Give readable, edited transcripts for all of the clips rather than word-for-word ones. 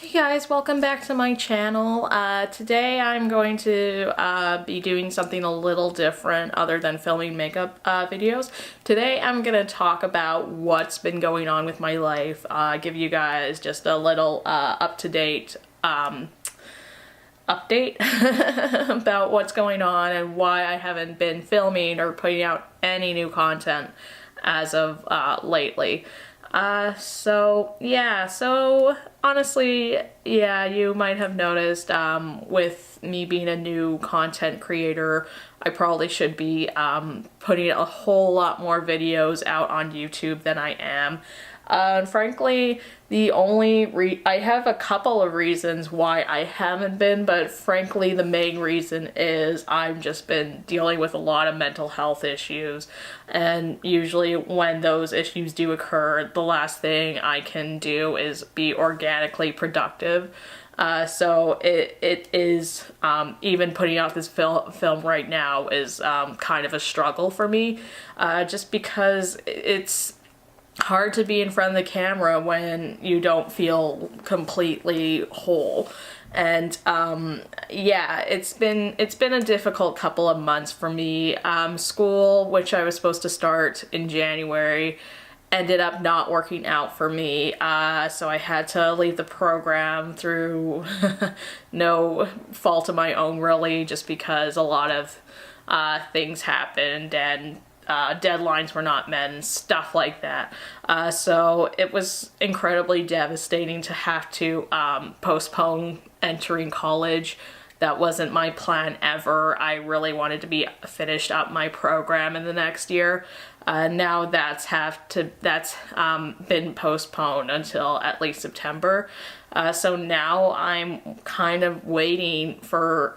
Hey guys, welcome back to my channel. Today I'm going to be doing something a little different other than filming makeup videos. Today I'm going to talk about what's been going on with my life, give you guys just a little up-to-date update about what's going on and why I haven't been filming or putting out any new content as of lately. So honestly, yeah, you might have noticed, with me being a new content creator, I probably should be, putting a whole lot more videos out on YouTube than I am. Frankly, I have a couple of reasons why I haven't been, but frankly, the main reason is I've just been dealing with a lot of mental health issues. And usually when those issues do occur, the last thing I can do is be organically productive. So it is, even putting out this film right now is kind of a struggle for me, just because it's hard to be in front of the camera when you don't feel completely whole. And yeah, it's been a difficult couple of months for me. School, which I was supposed to start in January, ended up not working out for me, so I had to leave the program through no fault of my own, really, just because a lot of things happened and deadlines were not met and stuff like that. So it was incredibly devastating to have to postpone entering college. That wasn't my plan ever. I really wanted to be finished up my program in the next year. Now that's been postponed until at least September. So now I'm kind of waiting for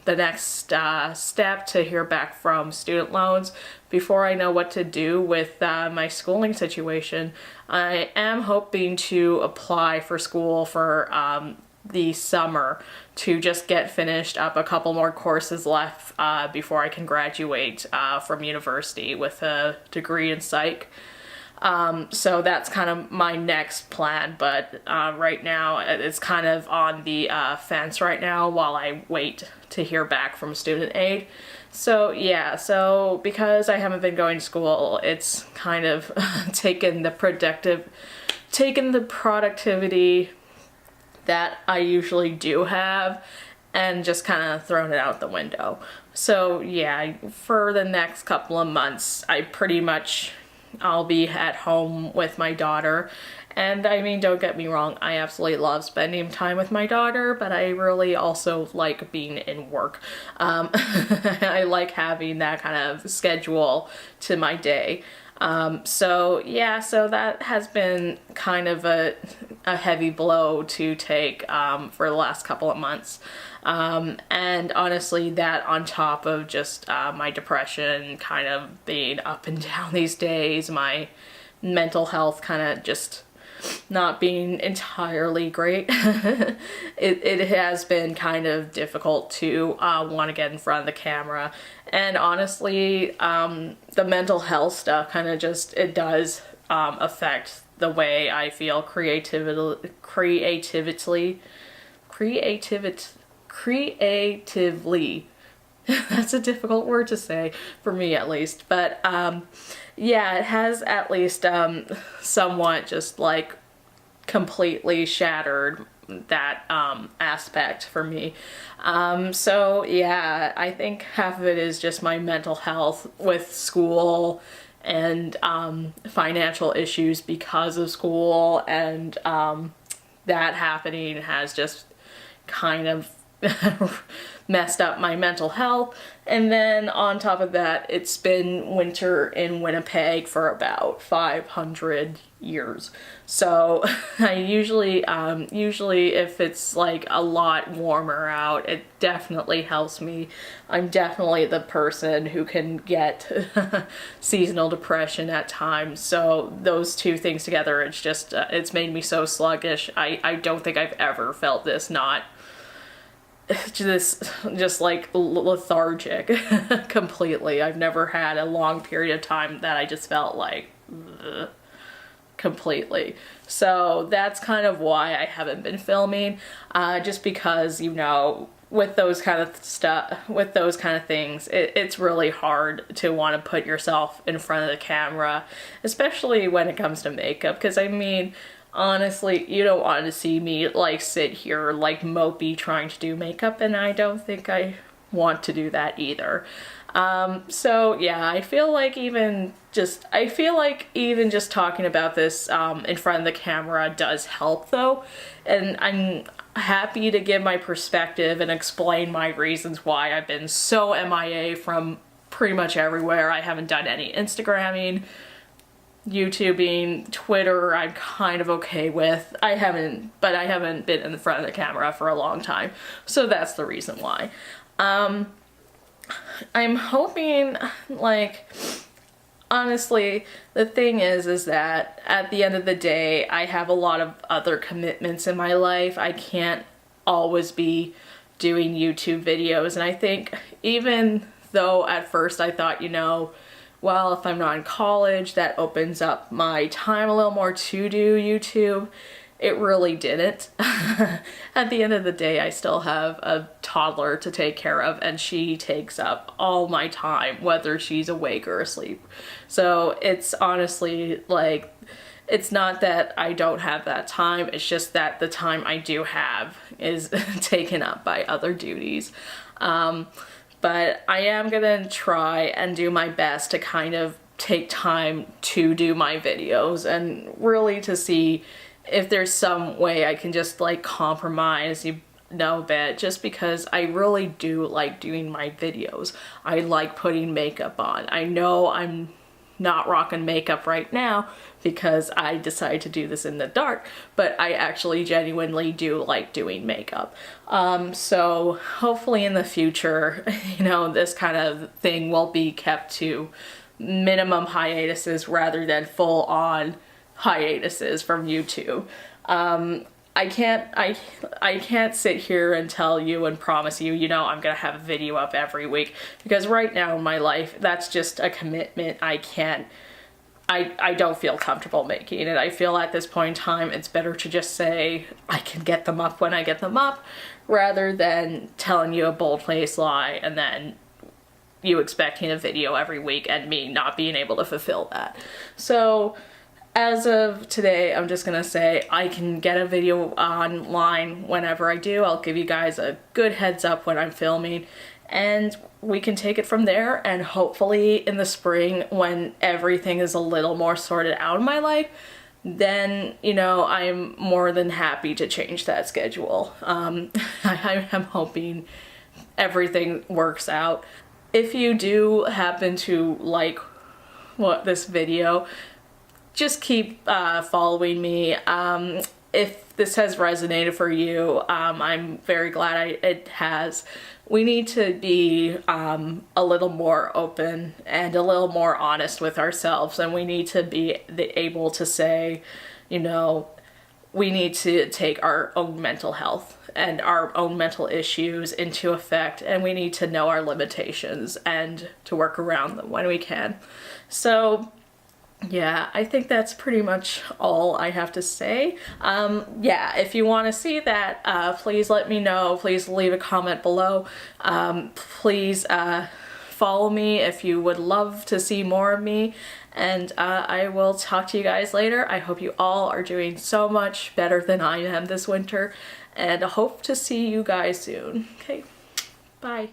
the next step to hear back from student loans before I know what to do with my schooling situation. I am hoping to apply for school for the summer to just get finished up a couple more courses left before I can graduate from university with a degree in psych. So that's kind of my next plan, but right now it's kind of on the fence right now while I wait to hear back from student aid. So yeah, so because I haven't been going to school, it's kind of taken the productivity that I usually do have and just kind of thrown it out the window. So yeah, for the next couple of months, I'll be at home with my daughter. And I mean, don't get me wrong, I absolutely love spending time with my daughter, but I really also like being in work. I like having that kind of schedule to my day. So yeah, so that has been kind of a heavy blow to take for the last couple of months. And honestly, that on top of just my depression kind of being up and down these days, my mental health kind of just not being entirely great. It has been kind of difficult to want to get in front of the camera. And honestly, the mental health stuff kind of just, it does affect the way I feel creatively. That's a difficult word to say, for me at least. But yeah, it has at least somewhat just like completely shattered that aspect for me. So yeah, I think half of it is just my mental health with school and financial issues because of school, and that happening has just kind of messed up my mental health. And then on top of that, it's been winter in Winnipeg for about 500 years. So I usually if it's like a lot warmer out, it definitely helps me. I'm definitely the person who can get seasonal depression at times. So those two things together, it's just it's made me so sluggish. I don't think I've ever felt this not just like lethargic completely. I've never had a long period of time that I just felt like ugh. completely. So that's kind of why I haven't been filming, just because, you know, with those kind of things, it's really hard to want to put yourself in front of the camera, especially when it comes to makeup, because I mean, honestly, you don't want to see me like sit here like mopey trying to do makeup, and I don't think I want to do that either. So yeah, I feel like even just talking about this in front of the camera does help though, and I'm happy to give my perspective and explain my reasons why I've been so MIA from pretty much everywhere. I haven't done any Instagramming, YouTubing, Twitter I'm kind of okay with. I haven't been in the front of the camera for a long time, so that's the reason why. I'm hoping, like, honestly, the thing is that at the end of the day, I have a lot of other commitments in my life. I can't always be doing YouTube videos, and I think even though at first I thought, you know, well, if I'm not in college, that opens up my time a little more to do YouTube. It really didn't. At the end of the day, I still have a toddler to take care of, and she takes up all my time, whether she's awake or asleep. So it's honestly like, it's not that I don't have that time, it's just that the time I do have is taken up by other duties. But I am gonna try and do my best to kind of take time to do my videos and really to see if there's some way I can just like compromise, you know, a bit, just because I really do like doing my videos. I like putting makeup on. I know I'm not rocking makeup right now because I decided to do this in the dark, but I actually genuinely do like doing makeup. So hopefully in the future, you know, this kind of thing will be kept to minimum hiatuses rather than full on hiatuses from YouTube. I can't sit here and tell you and promise you, you know, I'm gonna have a video up every week, because right now in my life, that's just a commitment I don't feel comfortable making. And I feel at this point in time, it's better to just say I can get them up when I get them up, rather than telling you a bold-faced lie and then you expecting a video every week and me not being able to fulfill that. So as of today, I'm just gonna say I can get a video online whenever I do. I'll give you guys a good heads up when I'm filming, and we can take it from there. And hopefully in the spring, when everything is a little more sorted out in my life, then, you know, I'm more than happy to change that schedule. I am hoping everything works out. If you do happen to like this video, just keep following me. If this has resonated for you, I'm very glad it has. We need to be a little more open and a little more honest with ourselves, and we need to be able to say, you know, we need to take our own mental health and our own mental issues into effect, and we need to know our limitations and to work around them when we can. So yeah, I think that's pretty much all I have to say. Yeah, if you want to see that, please let me know. Please leave a comment below. Please follow me if you would love to see more of me. And I will talk to you guys later. I hope you all are doing so much better than I am this winter. And I hope to see you guys soon. Okay, bye.